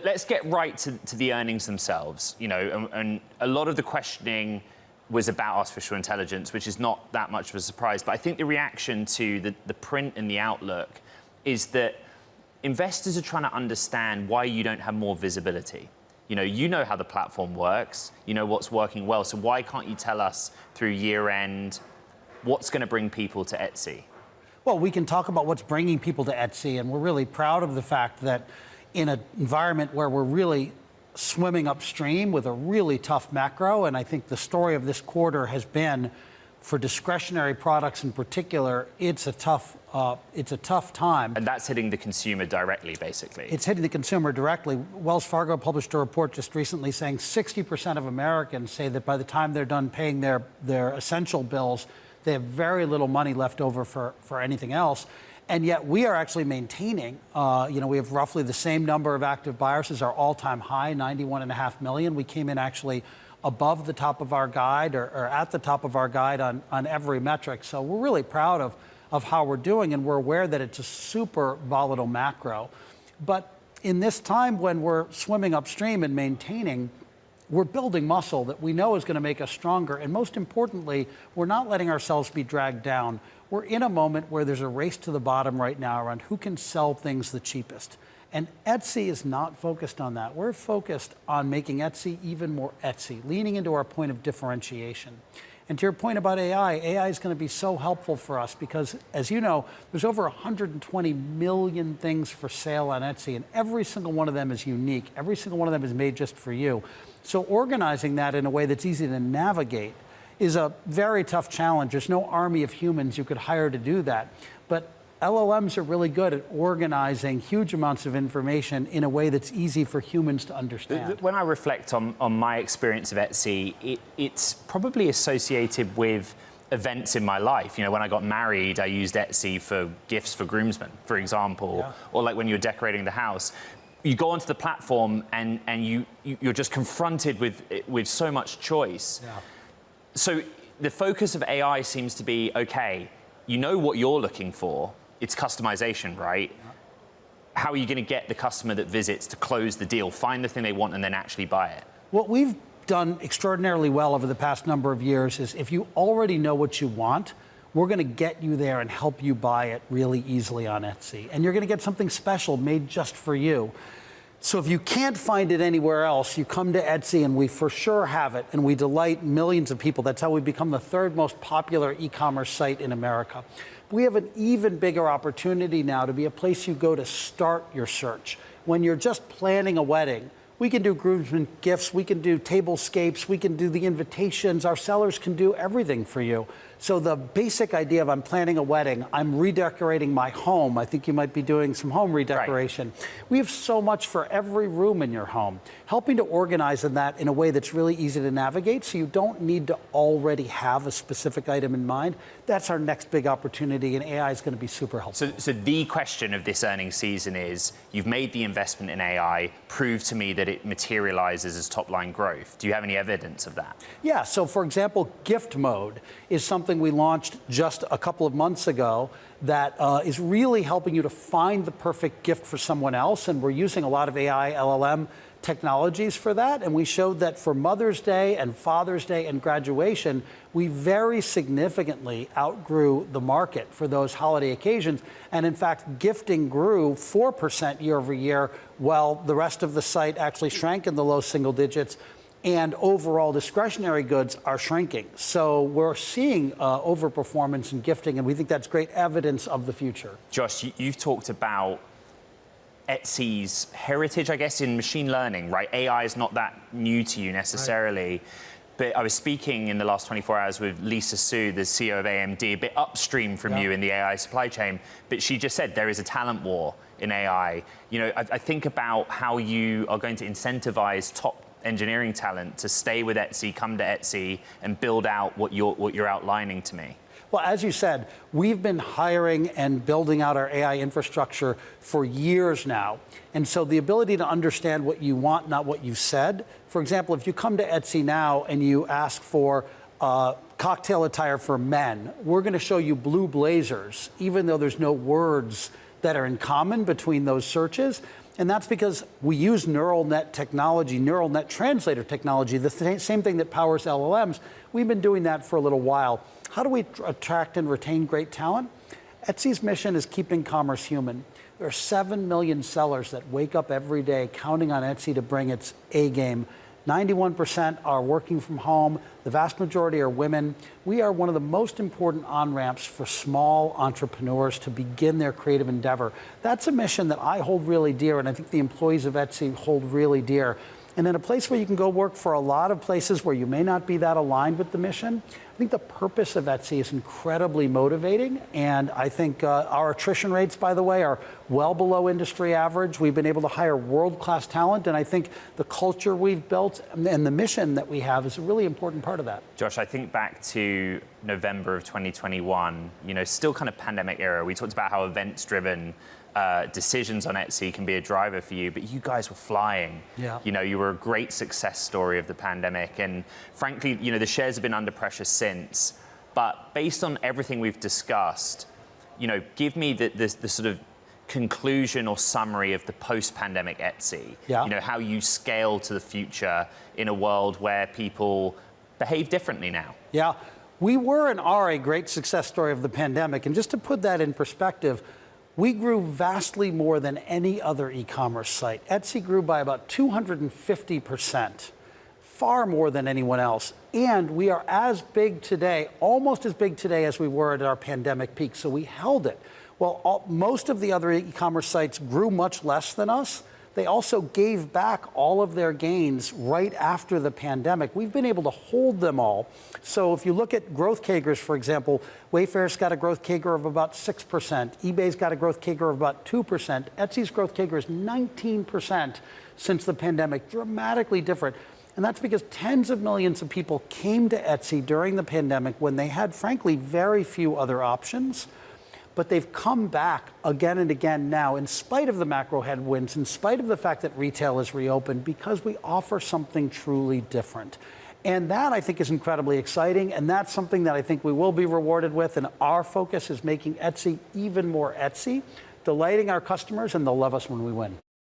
Let's get right to the earnings themselves, and a lot of the questioning was about artificial intelligence, which is not that much of a surprise. But I think the reaction to the print and the outlook is that investors are trying to understand why you don't have more visibility. You know how the platform works, you know what's working well, so why can't you tell us through year end what's going to bring people to Etsy? Well, we can talk about what's bringing people to Etsy, and we're really proud of the fact that in an environment where we're really swimming upstream with a really tough macro, and I think the story of this quarter has been, for discretionary products in particular, it's a tough time. And that's hitting the consumer directly, basically. It's hitting the consumer directly. Wells Fargo published a report just recently saying 60% of Americans say that by the time they're done paying their essential bills, they have very little money left over for anything else. And yet we are actually maintaining, we have roughly the same number of active buyers as our all-time high, 91.5 million. We came in actually above the top of our guide or at the top of our guide on every metric. So we're really proud of how we're doing, and we're aware that it's a super volatile macro. But in this time when we're swimming upstream and maintaining, we're building muscle that we know is going to make us stronger. And most importantly, we're not letting ourselves be dragged down. We're in a moment where there's a race to the bottom right now around who can sell things the cheapest. And Etsy is not focused on that. We're focused on making Etsy even more Etsy, leaning into our point of differentiation. And to your point about AI is going to be so helpful for us because, as you know, there's over 120 million things for sale on Etsy, and every single one of them is unique. Every single one of them is made just for you. So organizing that in a way that's easy to navigate is a very tough challenge. There's no army of humans you could hire to do that. But LLMs are really good at organizing huge amounts of information in a way that's easy for humans to understand. When I reflect on my experience of Etsy, it's probably associated with events in my life. When I got married, I used Etsy for gifts for groomsmen, for example, or like when you're decorating the house. You go onto the platform and you're just confronted with so much choice. Yeah. So the focus of AI seems to be, okay, you know what you're looking for. It's customization, right? Yeah. How are you going to get the customer that visits to close the deal, find the thing they want, and then actually buy it? What we've done extraordinarily well over the past number of years is if you already know what you want, we're going to get you there and help you buy it really easily on Etsy. And you're going to get something special made just for you. So if you can't find it anywhere else, you come to Etsy and we for sure have it, and we delight millions of people. That's how we become the third most popular e-commerce site in America. We have an even bigger opportunity now to be a place you go to start your search. When you're just planning a wedding, we can do groomsmen gifts, we can do tablescapes, we can do the invitations. Our sellers can do everything for you. So the basic idea of I'm planning a wedding, I'm redecorating my home. I think you might be doing some home redecoration. Right. We have so much for every room in your home, helping to organize that in a way that's really easy to navigate so you don't need to already have a specific item in mind. That's our next big opportunity, and AI is going to be super helpful. So the question of this earnings season is, you've made the investment in AI, prove to me that it materializes as top-line growth. Do you have any evidence of that? Yeah, so for example, gift mode is something we launched just a couple of months ago that is really helping you to find the perfect gift for someone else, and we're using a lot of AI, LLM technologies for that, and we showed that for Mother's Day and Father's Day and graduation, we very significantly outgrew the market for those holiday occasions, and in fact, gifting grew 4% year over year, while the rest of the site actually shrank in the low single digits, and overall discretionary goods are shrinking. So we're seeing overperformance in gifting, and we think that's great evidence of the future. Josh, you've talked about Etsy's heritage, I guess, in machine learning, right? AI is not that new to you necessarily. Right. But I was speaking in the last 24 hours with Lisa Su, the CEO of AMD, a bit upstream from you in the AI supply chain. But she just said there is a talent war in AI. I think about how you are going to incentivize top engineering talent to stay with Etsy, come to Etsy, and build out what you're outlining to me. Well, as you said, we've been hiring and building out our AI infrastructure for years now. And so the ability to understand what you want, not what you said. For example, if you come to Etsy now and you ask for cocktail attire for men, we're going to show you blue blazers, even though there's no words that are in common between those searches. And that's because we use neural net technology, neural net translator technology, the same thing that powers LLMs. We've been doing that for a little while. How do we attract and retain great talent? Etsy's mission is keeping commerce human. There are 7 million sellers that wake up every day counting on Etsy to bring its A game. 91% are working from home. The vast majority are women. We are one of the most important on-ramps for small entrepreneurs to begin their creative endeavor. That's a mission that I hold really dear, and I think the employees of Etsy hold really dear. And in a place where you can go work for a lot of places where you may not be that aligned with the mission, I think the purpose of Etsy is incredibly motivating. And I think our attrition rates, by the way, are well below industry average. We've been able to hire world-class talent. And I think the culture we've built and the mission that we have is a really important part of that. Josh, I think back to November of 2021, still kind of pandemic era. We talked about how events-driven decisions on Etsy can be a driver for you, but you guys were flying. Yeah. You were a great success story of the pandemic, and frankly, the shares have been under pressure since. But based on everything we've discussed, give me the sort of conclusion or summary of the post-pandemic Etsy. Yeah. How you scale to the future in a world where people behave differently now. Yeah, we were and are a great success story of the pandemic, and just to put that in perspective, we grew vastly more than any other e-commerce site. Etsy grew by about 250%, far more than anyone else. And we are as big today, almost as big today as we were at our pandemic peak, so we held it. Well, most of the other e-commerce sites grew much less than us. They also gave back all of their gains right after the pandemic. We've been able to hold them all. So if you look at growth CAGRs, for example, Wayfair's got a growth CAGR of about 6%. eBay's got a growth CAGR of about 2%. Etsy's growth CAGR is 19% since the pandemic, dramatically different. And that's because tens of millions of people came to Etsy during the pandemic when they had, frankly, very few other options. But they've come back again and again now, in spite of the macro headwinds, in spite of the fact that retail is reopened, because we offer something truly different. And that, I think, is incredibly exciting, and that's something that I think we will be rewarded with, and our focus is making Etsy even more Etsy, delighting our customers, and they'll love us when we win.